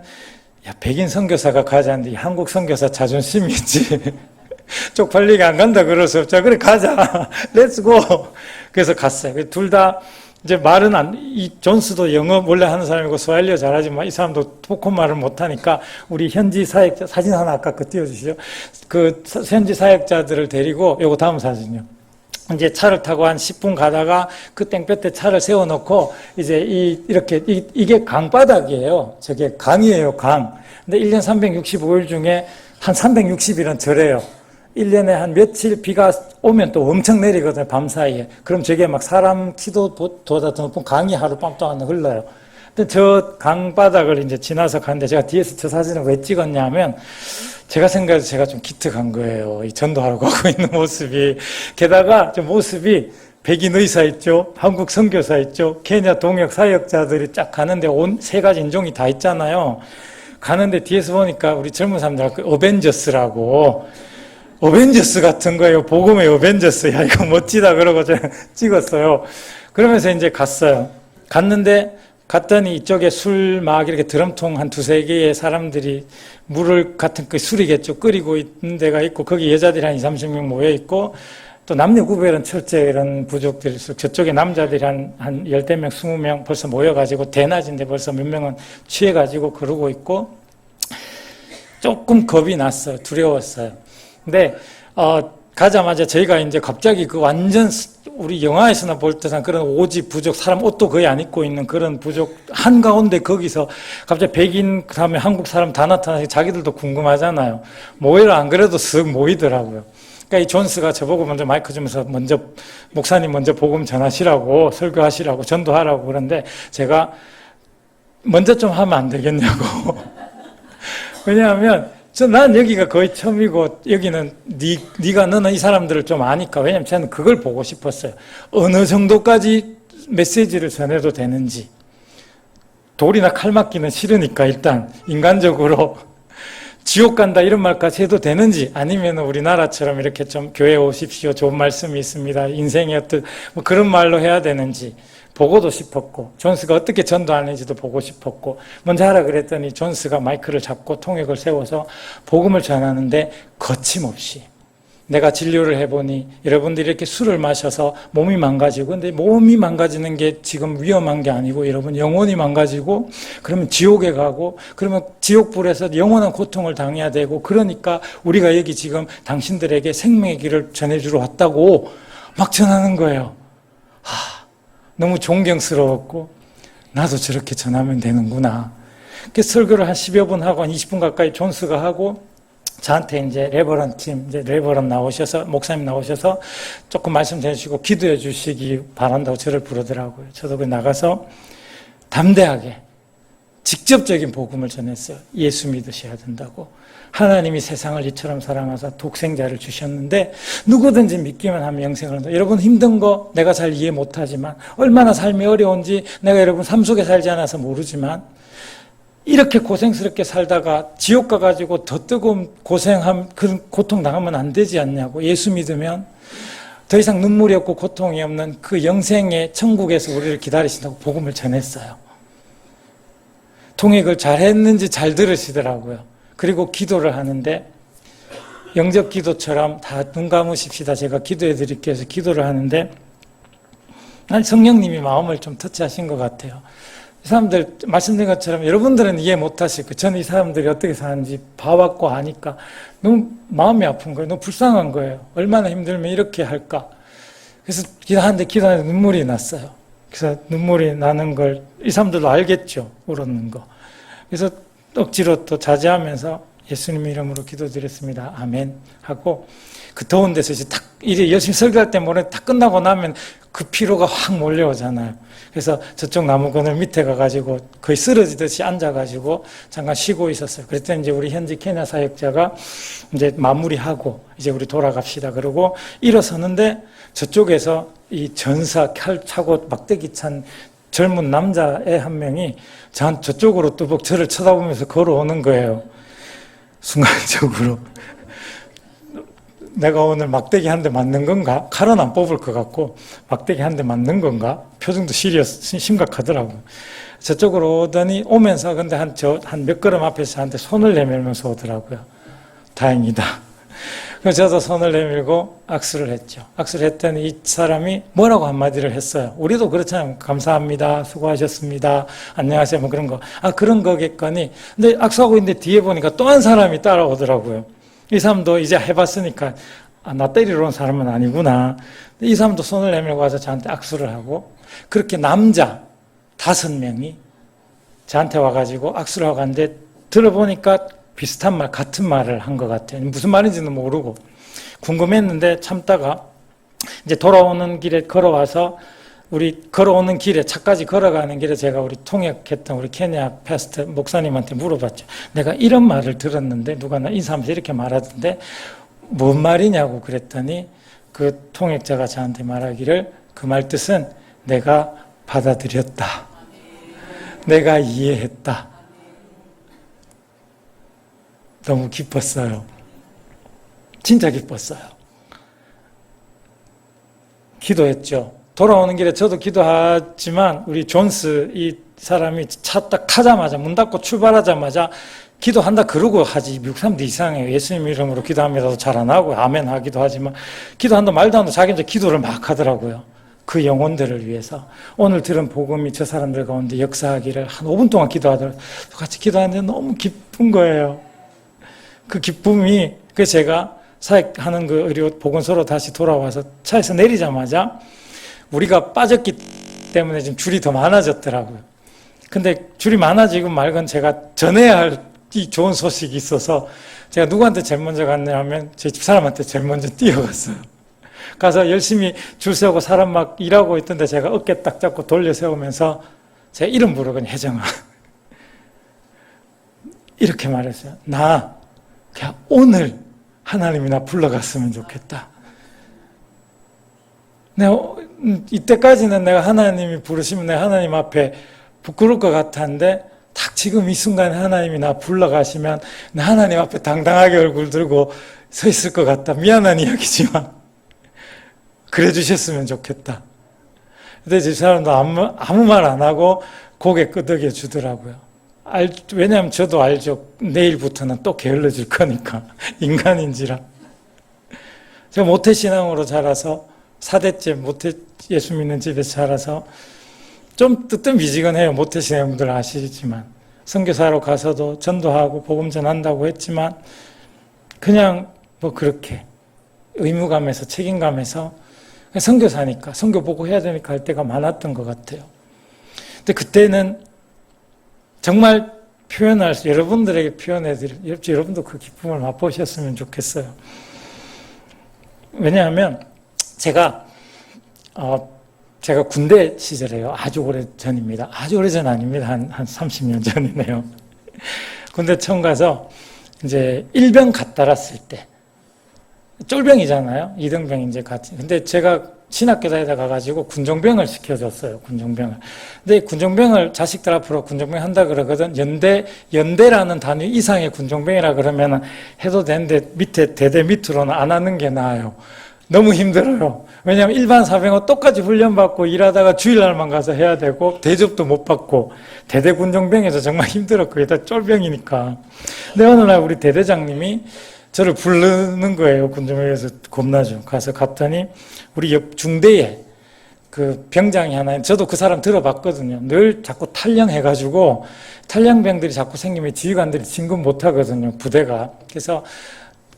야, 백인 선교사가 가자는데 한국 선교사 자존심이 있지. 쪽팔리게 안 간다 그럴 수 없죠. 그래 가자. 렛츠고. 그래서 갔어요. 둘 다 이제 말은 이 존스도 영어 원래 하는 사람이고 스와힐리어 잘하지만 이 사람도 포코 말을 못하니까 우리 현지 사역자 사진 하나 아까 띄워주시죠. 그 현지 사역자들을 데리고 요거 다음 사진이요. 이제 차를 타고 한 10분 가다가 그 땡볕에 차를 세워놓고 이제 이게 강바닥이에요. 저게 강이에요, 강. 근데 1년 365일 중에 한 360일은 절해요. 1년에 한 며칠 비가 오면 또 엄청 내리거든요, 밤 사이에. 그럼 저게 막 사람 키도보다 더 높은 강이 하룻밤 동안 흘러요. 근데 저 강바닥을 이제 지나서 갔는데 제가 뒤에서 저 사진을 왜 찍었냐면 제가 생각해서 제가 좀 기특한 거예요. 이 전도하러 가고 있는 모습이. 게다가 저 모습이 백인 의사 있죠, 한국 선교사 있죠, 케냐 동역 사역자들이 쫙 가는데 온 세 가지 인종이 다 있잖아요. 가는데 뒤에서 보니까 우리 젊은 사람들 그 어벤져스라고, 어벤져스 같은 거예요. 복음의 어벤져스. 야, 이거 멋지다 그러고 제가 찍었어요. 그러면서 이제 갔어요. 갔는데 갔더니 이쪽에 술 막 이렇게 드럼통 한 두세 개의 사람들이 물을 같은 그 술이겠죠, 끓이고 있는 데가 있고, 거기 여자들이 한 20, 30명 모여 있고, 또 남녀 구별은 철저히 이런 부족들이 있어. 저쪽에 남자들이 한 10명, 20명 벌써 모여가지고 대낮인데 벌써 몇 명은 취해가지고 그러고 있고, 조금 겁이 났어요. 두려웠어요. 근데, 가자마자 저희가 이제 갑자기 그 완전 우리 영화에서나 볼 듯한 그런 오지 부족, 사람 옷도 거의 안 입고 있는 그런 부족 한가운데 거기서 갑자기 백인, 그 다음에 한국 사람 다 나타나서 자기들도 궁금하잖아요. 모이라 안 그래도 쓱 모이더라고요. 그러니까 이 존스가 저보고 먼저 마이크 주면서 먼저 목사님 먼저 복음 전하시라고, 설교하시라고, 전도하라고 그러는데 제가 먼저 좀 하면 안 되겠냐고. 왜냐하면 난 여기가 거의 처음이고 여기는 너는 이 사람들을 좀 아니까. 왜냐하면 저는 그걸 보고 싶었어요. 어느 정도까지 메시지를 전해도 되는지. 돌이나 칼 맞기는 싫으니까 일단 인간적으로 지옥 간다 이런 말까지 해도 되는지, 아니면 우리나라처럼 이렇게 좀 교회 오십시오, 좋은 말씀이 있습니다, 인생의 어떤 뭐 그런 말로 해야 되는지 보고도 싶었고, 존스가 어떻게 전도하는지도 보고 싶었고, 먼저 하라 그랬더니 존스가 마이크를 잡고 통역을 세워서 복음을 전하는데 거침없이. 내가 진료를 해보니 여러분들이 이렇게 술을 마셔서 몸이 망가지고, 근데 몸이 망가지는 게 지금 위험한 게 아니고 여러분 영혼이 망가지고 그러면 지옥에 가고, 그러면 지옥불에서 영원한 고통을 당해야 되고, 그러니까 우리가 여기 지금 당신들에게 생명의 길을 전해주러 왔다고 막 전하는 거예요. 너무 존경스러웠고, 나도 저렇게 전하면 되는구나. 그래서 설교를 한 10여 분 하고 한 20분 가까이 존스가 하고, 저한테 이제 레버런 팀, 이제 레버런 나오셔서, 목사님 나오셔서 조금 말씀 해주시고 기도해 주시기 바란다고 저를 부르더라고요. 저도 그 나가서 담대하게 직접적인 복음을 전했어요. 예수 믿으셔야 된다고. 하나님이 세상을 이처럼 사랑하사 독생자를 주셨는데 누구든지 믿기만 하면 영생을 한다. 여러분 힘든 거 내가 잘 이해 못하지만, 얼마나 삶이 어려운지 내가 여러분 삶 속에 살지 않아서 모르지만, 이렇게 고생스럽게 살다가 지옥 가가지고 더 뜨거운 그런 고통 당하면 안 되지 않냐고. 예수 믿으면 더 이상 눈물이 없고 고통이 없는 그 영생의 천국에서 우리를 기다리신다고 복음을 전했어요. 통역을 잘했는지 잘 들으시더라고요. 그리고 기도를 하는데, 영접 기도처럼 다 눈 감으십시다, 제가 기도해 드릴게요 해서 기도를 하는데, 난 성령님이 마음을 좀 터치하신 것 같아요. 이 사람들 말씀드린 것처럼 여러분들은 이해 못하실 거예요. 저는 이 사람들이 어떻게 사는지 봐왔고 하니까 너무 마음이 아픈 거예요. 너무 불쌍한 거예요. 얼마나 힘들면 이렇게 할까. 그래서 기도하는데 눈물이 났어요. 그래서 눈물이 나는 걸 이 사람들도 알겠죠, 울었는 거. 그래서 억지로 또 자제하면서 예수님 이름으로 기도드렸습니다, 아멘 하고, 그 더운 데서 이제 딱 이제 열심히 설교할 때 모레 다 끝나고 나면 그 피로가 확 몰려오잖아요. 그래서 저쪽 나무 그늘 밑에 가가지고 거의 쓰러지듯이 앉아가지고 잠깐 쉬고 있었어요. 그랬더니 이제 우리 현지 케냐 사역자가 이제 마무리하고 이제 우리 돌아갑시다 그러고 일어서는데, 저쪽에서 이 전사 칼 차고 막대기 찬 젊은 남자애 한 명이 저쪽으로 뚜벅 저를 쳐다보면서 걸어오는 거예요. 순간적으로 내가 오늘 막대기 한 대 맞는 건가? 칼은 안 뽑을 것 같고 막대기 한 대 맞는 건가? 표정도 심각하더라고요. 저쪽으로 오더니 오면서 근데 한 몇 걸음 앞에서 저한테 손을 내밀면서 오더라고요. 다행이다. 그래서 저도 손을 내밀고 악수를 했죠. 악수를 했더니 이 사람이 뭐라고 한마디를 했어요. 우리도 그렇잖아요. 감사합니다, 수고하셨습니다, 안녕하세요, 뭐 그런 거. 그런 거겠거니. 근데 악수하고 있는데 뒤에 보니까 또 한 사람이 따라오더라고요. 이 사람도 이제 해봤으니까 나 때리러 온 사람은 아니구나. 이 사람도 손을 내밀고 와서 저한테 악수를 하고, 그렇게 남자 5명이 저한테 와가지고 악수를 하고 갔는데, 들어보니까 비슷한 말, 같은 말을 한 것 같아요. 무슨 말인지는 모르고 궁금했는데 참다가 이제 돌아오는 길에 걸어와서, 우리 걸어오는 길에, 차까지 걸어가는 길에 제가 우리 통역했던 우리 케냐 패스터 목사님한테 물어봤죠. 내가 이런 말을 들었는데 누가 나 인사하면서 이렇게 말하던데 뭔 말이냐고 그랬더니 그 통역자가 저한테 말하기를, 그 말 뜻은 내가 받아들였다. 내가 이해했다. 너무 기뻤어요. 진짜 기뻤어요. 기도했죠. 돌아오는 길에 저도 기도하지만 우리 존스 이 사람이 차 딱 타자마자 문 닫고 출발하자마자 기도한다 그러고 하지. 미국 사람들 이상해요. 예수님 이름으로 기도합니다도 잘 안 하고 아멘 하기도 하지만 기도한다 말도 안 하고 자기 이제 기도를 막 하더라고요. 그 영혼들을 위해서. 오늘 들은 복음이 저 사람들 가운데 역사하기를 한 5분 동안 기도하더라고요. 같이 기도하는데 너무 기쁜 거예요. 그 기쁨이 그래서 제가 사역하는 그 의료 보건소로 다시 돌아와서 차에서 내리자마자 우리가 빠졌기 때문에 지금 줄이 더 많아졌더라고요. 근데 줄이 많아지고 말건 제가 전해야 할 이 좋은 소식이 있어서 제가 누구한테 제일 먼저 갔냐면 제 집사람한테 제일 먼저 뛰어갔어요. 가서 열심히 줄 세우고 사람 막 일하고 있던데 제가 어깨 딱 잡고 돌려 세우면서 제 이름 부르거든요. 혜정아. 이렇게 말했어요. 나 그냥 오늘 하나님이 나 불러갔으면 좋겠다. 내가 이때까지는 내가 하나님이 부르시면 내가 하나님 앞에 부끄러울 것 같았는데 딱 지금 이 순간에 하나님이 나 불러가시면 나 하나님 앞에 당당하게 얼굴 들고 서 있을 것 같다. 미안한 이야기지만 그래 주셨으면 좋겠다. 근데 저 사람도 아무 말 안 하고 고개 끄덕여 주더라고요. 왜냐하면 저도 알죠. 내일부터는 또 게을러질 거니까. 인간인지라. 제가 모태신앙으로 자라서 4대째 모태 예수 믿는 집에서 자라서 좀 뜨뜻미지근해요. 모태신앙분들 아시지만. 선교사로 가서도 전도하고 복음 전한다고 했지만 그냥 뭐 그렇게 의무감에서 책임감에서 선교사니까 선교 보고 해야 되니까 할 때가 많았던 것 같아요. 근데 그때는 정말 표현할 수, 여러분들에게 표현해드릴, 여러분도 그 기쁨을 맛보셨으면 좋겠어요. 왜냐하면 제가 군대 시절에요. 아주 오래 전입니다. 아주 오래 전 아닙니다. 한 30년 전이네요. 군대 처음 가서 이제 일병 갔다 왔을 때, 쫄병이잖아요. 이등병 이제 같이. 근데 제가 신학교다에다 가가지고 군종병을 시켜줬어요. 군종병을. 근데 군종병을 자식들 앞으로 군종병 한다 그러거든. 연대라는 단위 이상의 군종병이라 그러면 해도 되는데 밑에 대대 밑으로는 안 하는 게 나아요. 너무 힘들어요. 왜냐하면 일반 사병은 똑같이 훈련받고 일하다가 주일날만 가서 해야 되고 대접도 못 받고 대대 군종병에서 정말 힘들었고 다 쫄병이니까. 근데 어느 날 우리 대대장님이 저를 부르는 거예요. 군종병에서 겁나죠. 가서 갔더니 우리 옆 중대에 그 병장이 하나, 저도 그 사람 들어봤거든요. 늘 자꾸 탈영해가지고 탈영병들이 자꾸 생기면 지휘관들이 진급 못하거든요. 부대가. 그래서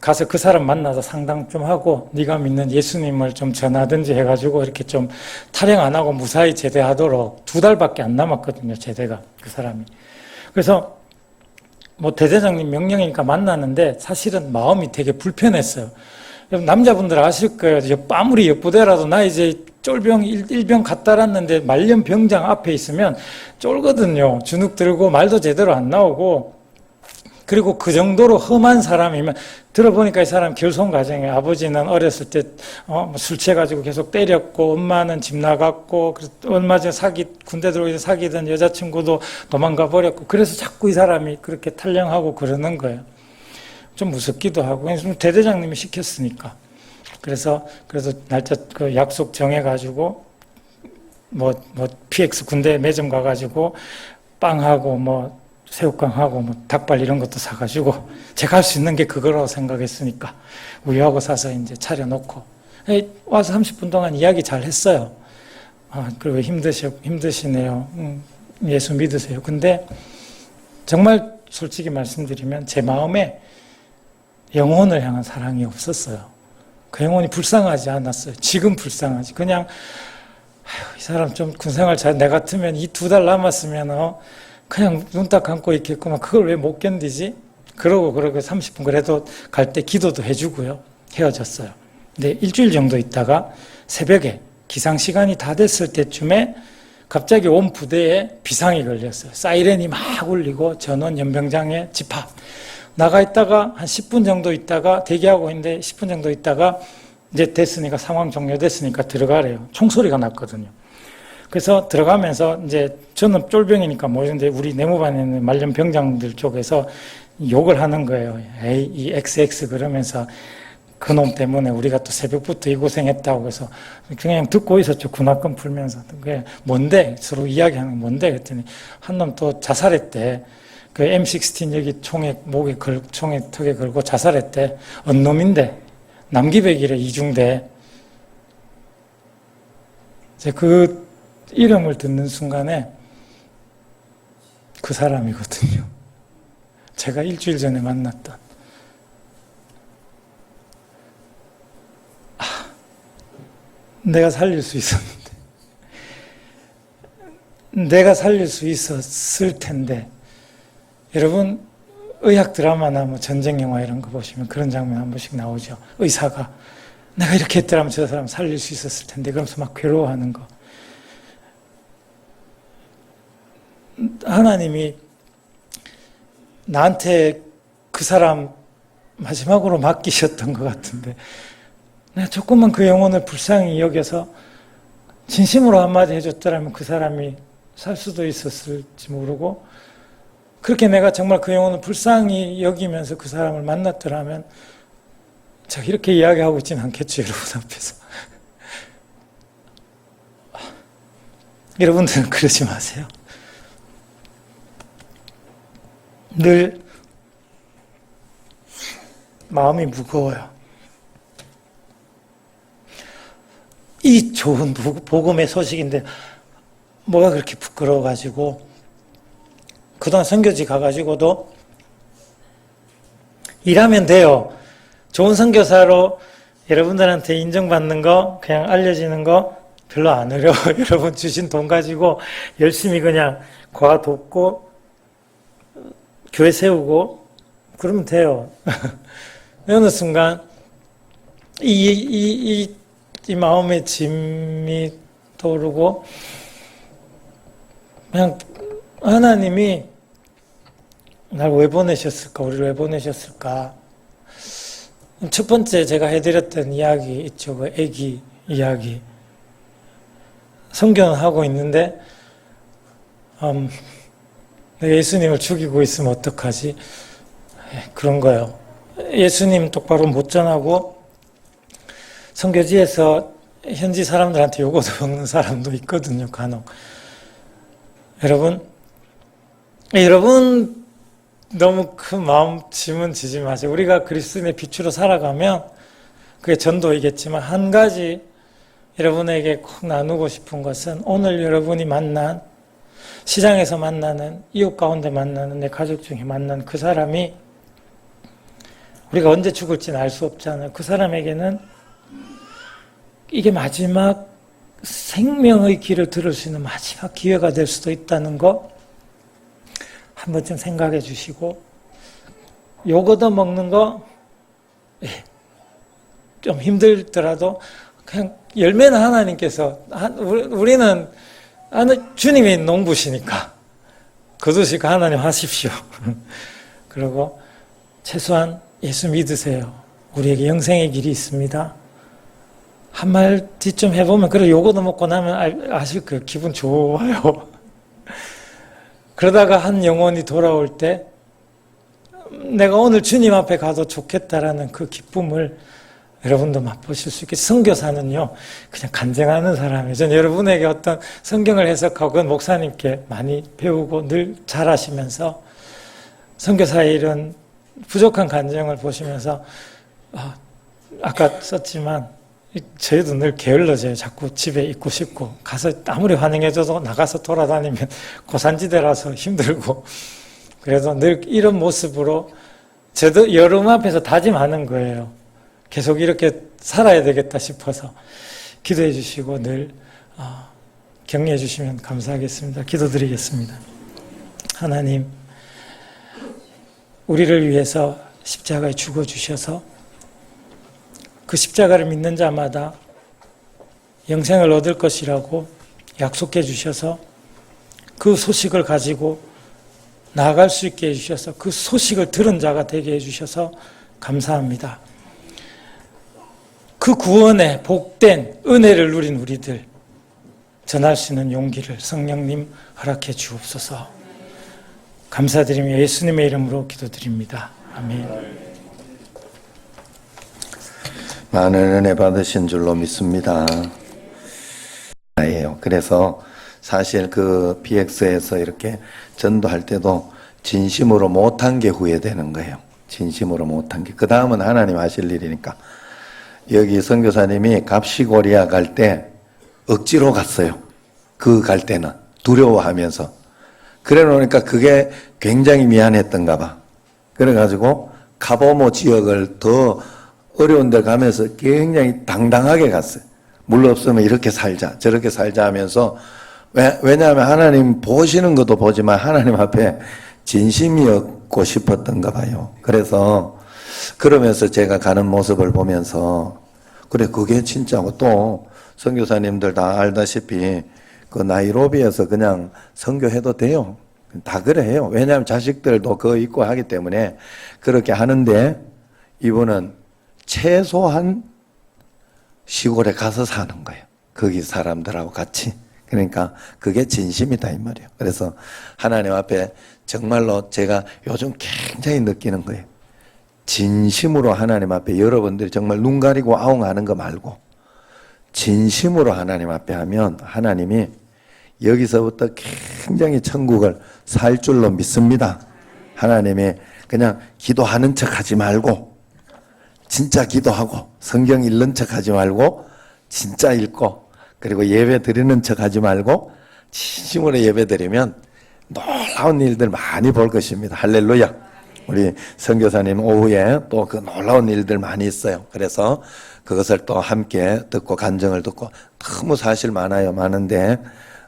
가서 그 사람 만나서 상담 좀 하고 네가 믿는 예수님을 좀 전하든지 해가지고 이렇게 좀 탈영 안 하고 무사히 제대하도록 2달밖에 안 남았거든요. 제대가 그 사람이. 그래서 뭐 대대장님 명령이니까 만났는데 사실은 마음이 되게 불편했어요. 남자분들 아실 거예요. 아무리 옆부대라도 나 이제 쫄병 일병 갔다 왔는데 말년 병장 앞에 있으면 쫄거든요. 주눅 들고 말도 제대로 안 나오고. 그리고 그 정도로 험한 사람이면, 들어보니까 이 사람 결손 가정에 아버지는 어렸을 때 술 취해가지고 계속 때렸고, 엄마는 집 나갔고, 얼마 전에 군대 들어오기 전에 사귀던 여자친구도 도망가 버렸고, 그래서 자꾸 이 사람이 그렇게 탈영하고 그러는 거예요. 좀 무섭기도 하고, 대대장님이 시켰으니까. 그래서 날짜 그 약속 정해가지고, PX 군대 매점 가가지고, 빵하고 새우깡하고 닭발 이런 것도 사가지고 제가 할 수 있는 게 그거라고 생각했으니까 우유하고 사서 이제 차려놓고 와서 30분 동안 이야기 잘 했어요. 그리고 힘드시네요. 예수 믿으세요. 근데 정말 솔직히 말씀드리면 제 마음에 영혼을 향한 사랑이 없었어요. 그 영혼이 불쌍하지 않았어요. 지금 불쌍하지. 그냥 이 사람 좀 군생활 잘, 내 같으면 이 2달 남았으면 그냥 눈 딱 감고 있겠구만. 그걸 왜 못 견디지? 그러고 30분 그래도 갈 때 기도도 해주고요. 헤어졌어요. 근데 일주일 정도 있다가 새벽에 기상시간이 다 됐을 때쯤에 갑자기 온 부대에 비상이 걸렸어요. 사이렌이 막 울리고 전원 연병장에 집합. 나가 있다가 한 10분 정도 있다가 대기하고 있는데 10분 정도 있다가 이제 됐으니까 상황 종료됐으니까 들어가래요. 총소리가 났거든요. 그래서 들어가면서 이제 저는 쫄병이니까 모르는데 우리 내무반에 있는 말년 병장들 쪽에서 욕을 하는 거예요. 에이, 이 XX 그러면서 그놈 때문에 우리가 또 새벽부터 이 고생했다고 해서 그냥 듣고 있었죠. 군화권 풀면서. 그게 뭔데? 서로 이야기하는 게 뭔데? 그랬더니 한 놈 또 자살했대. 그 M16 여기 총에 턱에 걸고 자살했대. 언놈인데 남기백이래. 이중대. 이제 그 이름을 듣는 순간에 그 사람이거든요. 제가 일주일 전에 만났던. 내가 살릴 수 있었는데. 내가 살릴 수 있었을 텐데. 여러분, 의학 드라마나 뭐 전쟁 영화 이런 거 보시면 그런 장면 한 번씩 나오죠. 의사가 내가 이렇게 했더라면 저 사람 살릴 수 있었을 텐데. 그러면서 막 괴로워하는 거. 하나님이 나한테 그 사람 마지막으로 맡기셨던 것 같은데 내가 조금만 그 영혼을 불쌍히 여겨서 진심으로 한마디 해줬더라면 그 사람이 살 수도 있었을지 모르고 그렇게 내가 정말 그 영혼을 불쌍히 여기면서 그 사람을 만났더라면 제가 이렇게 이야기하고 있지는 않겠죠, 여러분 앞에서. 여러분들은 그러지 마세요. 늘 마음이 무거워요. 이 좋은 복음의 소식인데 뭐가 그렇게 부끄러워가지고 그동안 선교지 가가지고도 일하면 돼요. 좋은 선교사로 여러분들한테 인정받는 거 그냥 알려지는 거 별로 안 어려워요. 여러분 주신 돈 가지고 열심히 그냥 과 돕고 교회 세우고 그러면 돼요. 어느 순간 이 마음의 짐이 떠오르고 그냥 하나님이 날 왜 보내셨을까? 우리를 왜 보내셨을까? 첫 번째 제가 해드렸던 이야기 있죠. 그 애기 이야기. 성경은 하고 있는데 내가 예수님을 죽이고 있으면 어떡하지? 그런 거예요. 예수님 똑바로 못 전하고 선교지에서 현지 사람들한테 요거도 먹는 사람도 있거든요, 간혹. 여러분 너무 큰 마음 짐은 지지 마세요. 우리가 그리스도인의 빛으로 살아가면 그게 전도이겠지만 한 가지 여러분에게 꼭 나누고 싶은 것은 오늘 여러분이 만난 시장에서 만나는 이웃 가운데 만나는 내 가족 중에 만난 그 사람이 우리가 언제 죽을지는 알 수 없잖아요. 그 사람에게는 이게 마지막 생명의 길을 들을 수 있는 마지막 기회가 될 수도 있다는 거 한 번쯤 생각해 주시고 요거 더 먹는 거 좀 힘들더라도 그냥 열매는 하나님께서 우리는 주님이 농부시니까 거두시고 하나님 하십시오. 그리고 최소한 예수 믿으세요. 우리에게 영생의 길이 있습니다. 한마디 좀 해보면 그래 요거도 먹고 나면 아실 거예요. 기분 좋아요. 그러다가 한 영혼이 돌아올 때 내가 오늘 주님 앞에 가도 좋겠다라는 그 기쁨을 여러분도 맛보실 수 있겠어요. 선교사는요 그냥 간증하는 사람이에요. 저는 여러분에게 어떤 성경을 해석하고 그건 목사님께 많이 배우고 늘 잘하시면서 선교사의 이런 부족한 간증을 보시면서 아까 썼지만 저희도 늘 게을러져요. 자꾸 집에 있고 싶고 가서 아무리 환영해줘도 나가서 돌아다니면 고산지대라서 힘들고 그래서 늘 이런 모습으로 저도 여러분 앞에서 다짐하는 거예요. 계속 이렇게 살아야 되겠다 싶어서 기도해 주시고 늘 격려해 주시면 감사하겠습니다. 기도드리겠습니다. 하나님, 우리를 위해서 십자가에 죽어주셔서 그 십자가를 믿는 자마다 영생을 얻을 것이라고 약속해 주셔서 그 소식을 가지고 나아갈 수 있게 해주셔서 그 소식을 들은 자가 되게 해주셔서 감사합니다. 그 구원의 복된 은혜를 누린 우리들 전할 수 있는 용기를 성령님 허락해 주옵소서. 감사드리며 예수님의 이름으로 기도드립니다. 아멘. 많은 은혜 받으신 줄로 믿습니다. 그래서 사실 그 BX에서 이렇게 전도할 때도 진심으로 못한 게 후회되는 거예요. 진심으로 못한 게. 그 다음은 하나님 하실 일이니까. 여기 선교사님이 갑시고리아 갈 때 억지로 갔어요. 그 갈 때는 두려워하면서. 그래 놓으니까 그게 굉장히 미안했던가 봐. 그래가지고 카보모 지역을 더 어려운 데 가면서 굉장히 당당하게 갔어요. 물 없으면 이렇게 살자 저렇게 살자 하면서. 왜냐하면 하나님 보시는 것도 보지만 하나님 앞에 진심이었고 싶었던가 봐요. 그래서 그러면서 제가 가는 모습을 보면서 그래 그게 진짜고, 또 선교사님들 다 알다시피 그 나이로비에서 그냥 선교해도 돼요. 다 그래 해요. 왜냐하면 자식들도 그거 있고 하기 때문에 그렇게 하는데, 이분은 최소한 시골에 가서 사는 거예요. 거기 사람들하고 같이. 그러니까 그게 진심이다 이 말이에요. 그래서 하나님 앞에 정말로 제가 요즘 굉장히 느끼는 거예요. 진심으로 하나님 앞에 여러분들이 정말 눈 가리고 아웅하는 거 말고 진심으로 하나님 앞에 하면 하나님이 여기서부터 굉장히 천국을 살 줄로 믿습니다. 하나님이 그냥 기도하는 척 하지 말고 진짜 기도하고 성경 읽는 척 하지 말고 진짜 읽고, 그리고 예배 드리는 척 하지 말고 진심으로 예배 드리면 놀라운 일들 많이 볼 것입니다. 할렐루야. 우리 선교사님 오후에 또 그 놀라운 일들 많이 있어요. 그래서 그것을 또 함께 듣고 간증을 듣고, 너무 사실 많은데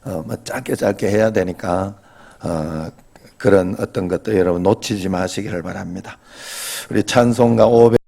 뭐 짧게 해야 되니까 그런 어떤 것도 여러분 놓치지 마시기를 바랍니다. 우리 찬송가 500